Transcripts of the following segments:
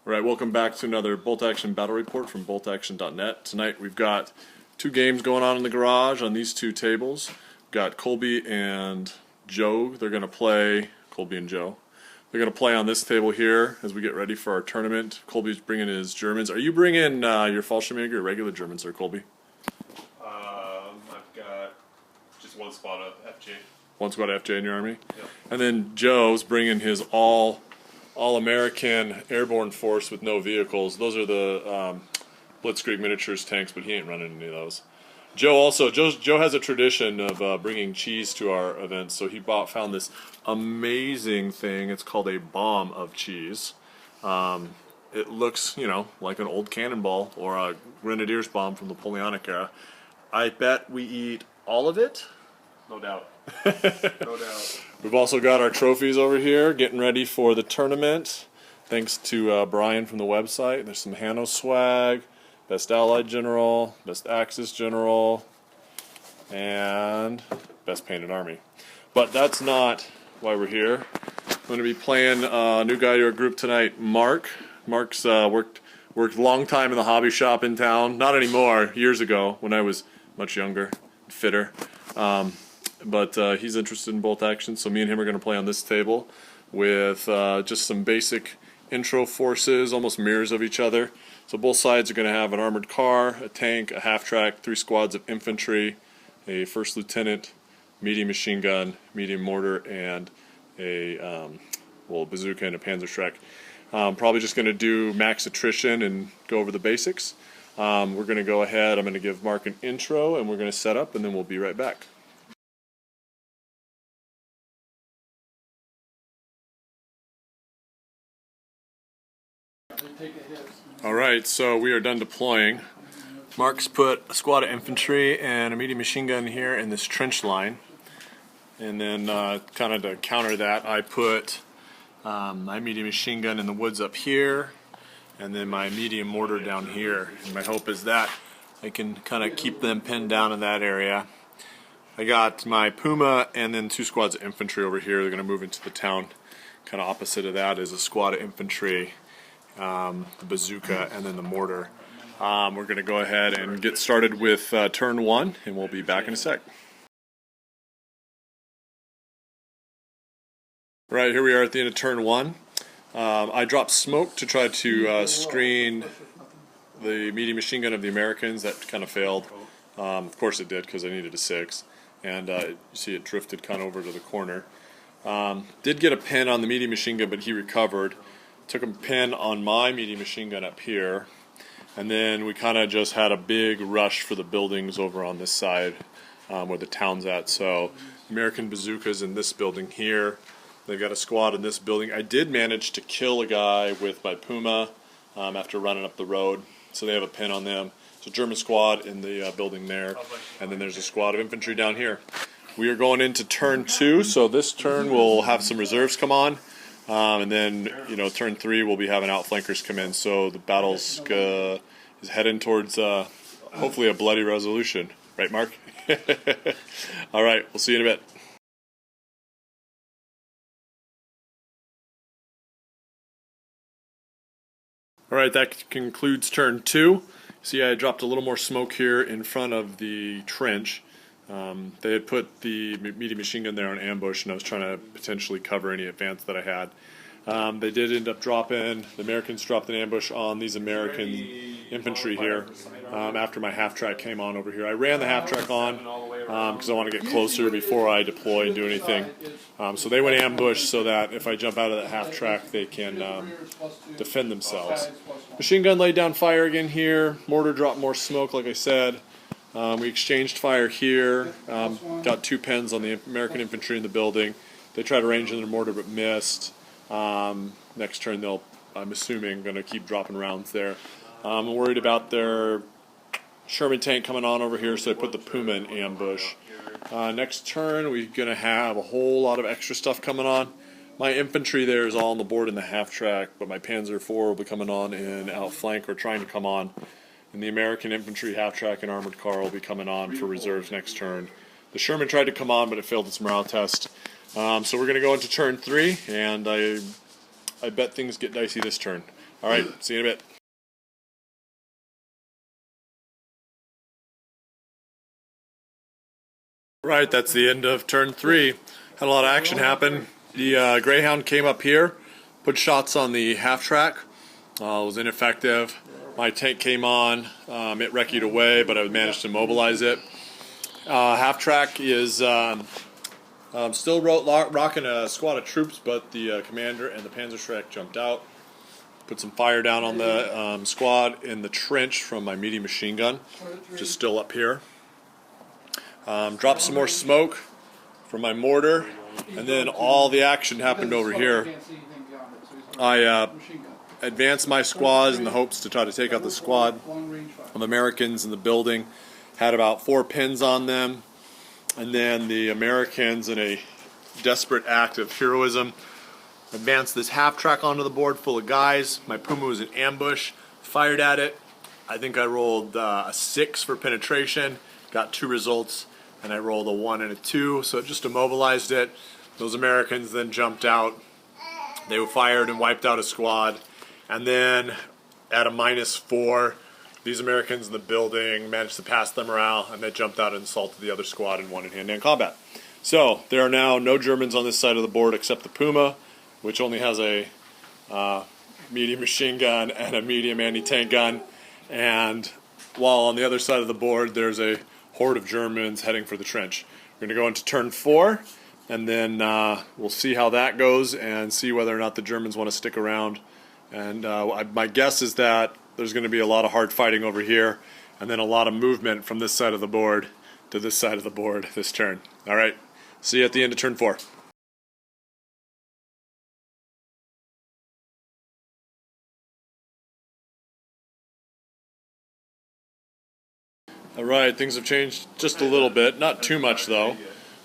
Alright, welcome back to another Bolt Action Battle Report from boltaction.net. Tonight we've got two games going on in the garage on these two tables. We've got Colby and Joe. They're going to play, Colby and Joe. They're going to play on this table here as we get ready for our tournament. Colby's bringing his Germans. Are you bringing your Fallschirmjäger or regular Germans there, Colby? I've got just one squad of FJ. One squad of FJ in your army? Yep. And then Joe's bringing his all-American airborne force with no vehicles. Those are the Blitzkrieg miniatures tanks, but he ain't running any of those. Joe has a tradition of bringing cheese to our events, so he found this amazing thing. It's called a bomb of cheese. It looks, like an old cannonball or a grenadier's bomb from the Napoleonic era. I bet we eat all of it. No doubt. No doubt. We've also got our trophies over here, getting ready for the tournament. Thanks to Brian from the website. There's some Hanno swag, Best Allied General, Best Axis General, and Best Painted Army. But that's not why we're here. I'm going to be playing a new guy to our group tonight, Mark. Mark's worked a long time in the hobby shop in town. Not anymore, years ago when I was much younger, fitter. But he's interested in bolt action, so me and him are going to play on this table with just some basic intro forces, almost mirrors of each other. So both sides are going to have an armored car, a tank, a half-track, 3 squads of infantry, a first lieutenant, medium machine gun, medium mortar, and a bazooka and a Panzerschreck. Probably just going to do max attrition and go over the basics. We're going to go ahead, I'm going to give Mark an intro, and we're going to set up, and then we'll be right back. Alright, so we are done deploying. Mark's put a squad of infantry and a medium machine gun here in this trench line. And then kind of to counter that, I put my medium machine gun in the woods up here, and then my medium mortar down here. And my hope is that I can kind of keep them pinned down in that area. I got my Puma and then 2 squads of infantry over here. They're going to move into the town. Kind of opposite of that is a squad of infantry, the bazooka, and then the mortar. We're going to go ahead and get started with turn 1, and we'll be back in a sec. Right, here we are at the end of turn 1. I dropped smoke to try to screen the medium machine gun of the Americans. That kind of failed. Of course it did, because I needed a 6. And you see it drifted kind of over to the corner. Did get a pin on the medium machine gun, but he recovered. Took a pin on my medium machine gun up here. And then we kind of just had a big rush for the buildings over on this side where the town's at. So American bazookas in this building here. They've got a squad in this building. I did manage to kill a guy with my Puma after running up the road. So they have a pin on them. It's a German squad in the building there. And then there's a squad of infantry down here. We are going into turn 2. So this turn we'll have some reserves come on. And then, turn 3 we'll be having outflankers come in. So the battle's is heading towards hopefully a bloody resolution. Right, Mark? All right, we'll see you in a bit. Alright, that concludes turn 2. See, I dropped a little more smoke here in front of the trench. They had put the medium machine gun there on ambush, and I was trying to potentially cover any advance that I had. They did end up dropping, the Americans dropped an ambush on these American infantry here after my half-track came on over here. I ran the half-track on because I want to get closer before I deploy and do anything. So they went ambush so that if I jump out of that half-track, they can defend themselves. Machine gun laid down fire again here. Mortar dropped more smoke, like I said. We exchanged fire here. Got 2 pins on the American infantry in the building. They tried to range in their mortar but missed. Next turn they'll, I'm assuming, going to keep dropping rounds there. I'm worried about their Sherman tank coming on over here, so I put the Puma in ambush. Next turn we're going to have a whole lot of extra stuff coming on. My infantry there is all on the board in the half-track, but my Panzer IV will be coming on in outflank or trying to come on. And the American infantry half-track and armored car will be coming on for reserves next turn. The Sherman tried to come on, but it failed its morale test. So we're going to go into turn 3, and I I bet things get dicey this turn. All right, see you in a bit. Right, that's the end of turn 3. Had a lot of action happen. The Greyhound came up here, put shots on the half track. Was ineffective. My tank came on. It wrecked away, but I managed to mobilize it. Half track is still rocking a squad of troops, but the commander and the Panzerschreck jumped out. Put some fire down on the squad in the trench from my medium machine gun, which is still up here. Dropped some more smoke from my mortar, and then all the action happened over here. I advanced my squads in the hopes to try to take out the squad of Americans in the building. Had about 4 pins on them, and then the Americans, in a desperate act of heroism, advanced this half track onto the board full of guys. My Puma was in ambush, fired at it. I think I rolled a 6 for penetration, got 2 results, and I rolled a 1 and a 2, so it just immobilized it. Those Americans then jumped out. They fired and wiped out a squad, and then at a -4, these Americans in the building managed to pass their morale, and they jumped out and assaulted the other squad and won in hand-to-hand combat. So there are now no Germans on this side of the board except the Puma, which only has a medium machine gun and a medium anti-tank gun, and while on the other side of the board there's a horde of Germans heading for the trench. We're going to go into turn 4, and then we'll see how that goes and see whether or not the Germans want to stick around. And my guess is that there's going to be a lot of hard fighting over here, and then a lot of movement from this side of the board to this side of the board this turn. All right, see you at the end of turn 4. All right, things have changed just a little bit, not too much though.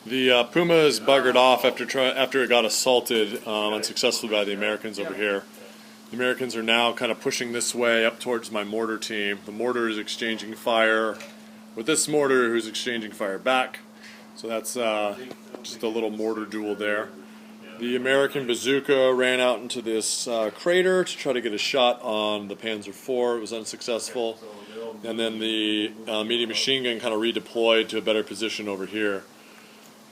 The Puma is buggered off after it got assaulted unsuccessfully by the Americans over here. The Americans are now kind of pushing this way up towards my mortar team. The mortar is exchanging fire with this mortar, who's exchanging fire back. So that's just a little mortar duel there. The American bazooka ran out into this crater to try to get a shot on the Panzer IV. It was unsuccessful. And then the medium machine gun kind of redeployed to a better position over here.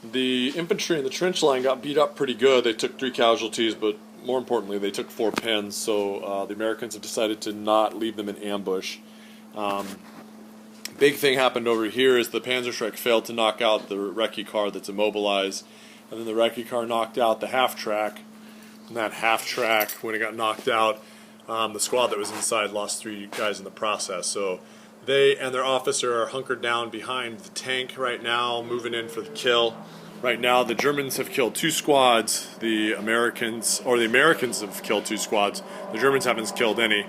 The infantry in the trench line got beat up pretty good. They took 3 casualties, but more importantly, they took 4 pins. So the Americans have decided to not leave them in ambush. Big thing happened over here is the Panzerschreck failed to knock out the recce car that's immobilized, and then the recce car knocked out the half track. And that half track, when it got knocked out, the squad that was inside lost 3 guys in the process. So they and their officer are hunkered down behind the tank right now, moving in for the kill. Right now, the Germans have killed 2 squads. The Americans have killed 2 squads. The Germans haven't killed any.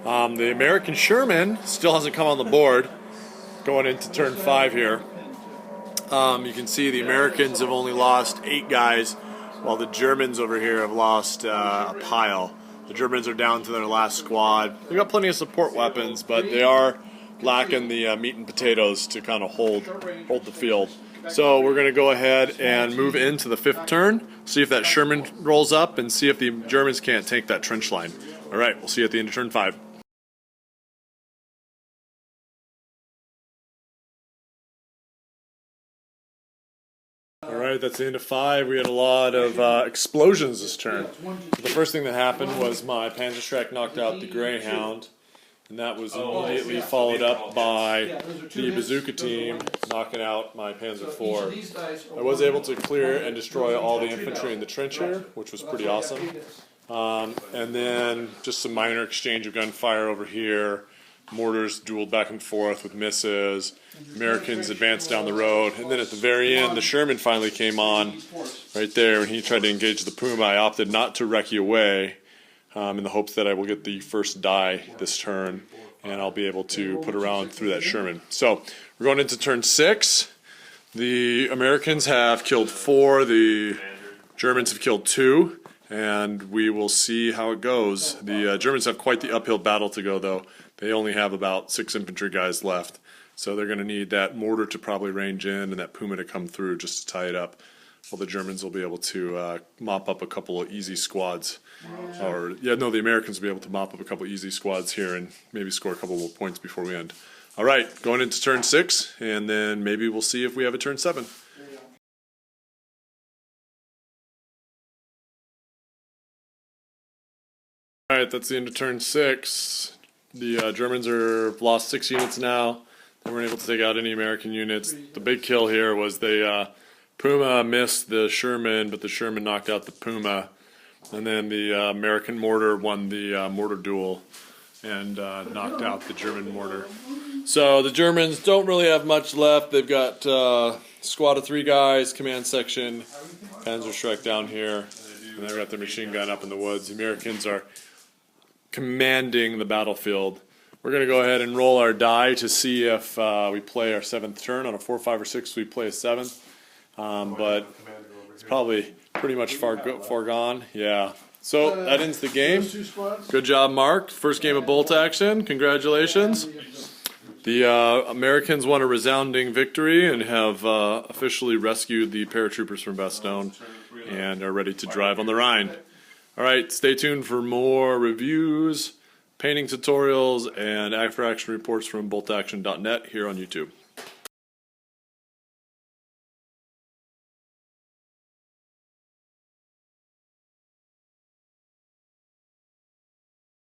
The American Sherman still hasn't come on the board. Going into turn 5 here. You can see the Americans have only lost 8 guys, while the Germans over here have lost a pile. The Germans are down to their last squad. They've got plenty of support weapons, but they are lacking the meat and potatoes to kind of hold the field. So we're going to go ahead and move into the 5th turn, see if that Sherman rolls up, and see if the Germans can't take that trench line. All right, we'll see you at the end of turn 5. Alright, that's the end of 5. We had a lot of explosions this turn. The first thing that happened was my Panzerschreck knocked out the Greyhound, and that was immediately followed up by the bazooka team knocking out my Panzer IV. I was able to clear and destroy all the infantry in the trench here, which was pretty awesome. And then just some minor exchange of gunfire over here. Mortars dueled back and forth with misses. Americans advanced down the road, and then at the very end, the Sherman finally came on right there. When he tried to engage the Puma, I opted not to recce away in the hopes that I will get the first die this turn, and I'll be able to put around through that Sherman. So we're going into turn 6. The Americans have killed 4. The Germans have killed 2. And we will see how it goes. The Germans have quite the uphill battle to go, though. They only have about 6 infantry guys left. So they're going to need that mortar to probably range in and that Puma to come through just to tie it up. Well, the Germans will be able to mop up a couple of easy squads. The Americans will be able to mop up a couple of easy squads here and maybe score a couple more points before we end. All right, going into turn 6, and then maybe we'll see if we have a turn 7. All right, that's the end of turn 6. The Germans are lost 6 units now. They weren't able to take out any American units. The big kill here was Puma missed the Sherman, but the Sherman knocked out the Puma. And then the American mortar won the mortar duel and knocked out the German mortar. So the Germans don't really have much left. They've got squad of 3 guys, command section, Panzerschreck down here, and they've got their machine gun up in the woods. The Americans are commanding the battlefield. We're going to go ahead and roll our die to see if we play our 7th turn. On a 4, 5, or 6, we play a 7th. But it's probably pretty much foregone. Yeah. So that ends the game. Good job, Mark. First game of bolt action. Congratulations. The Americans won a resounding victory and have officially rescued the paratroopers from Bastogne and are ready to drive on the Rhine. All right, stay tuned for more reviews, painting tutorials, and after-action reports from boltaction.net here on YouTube.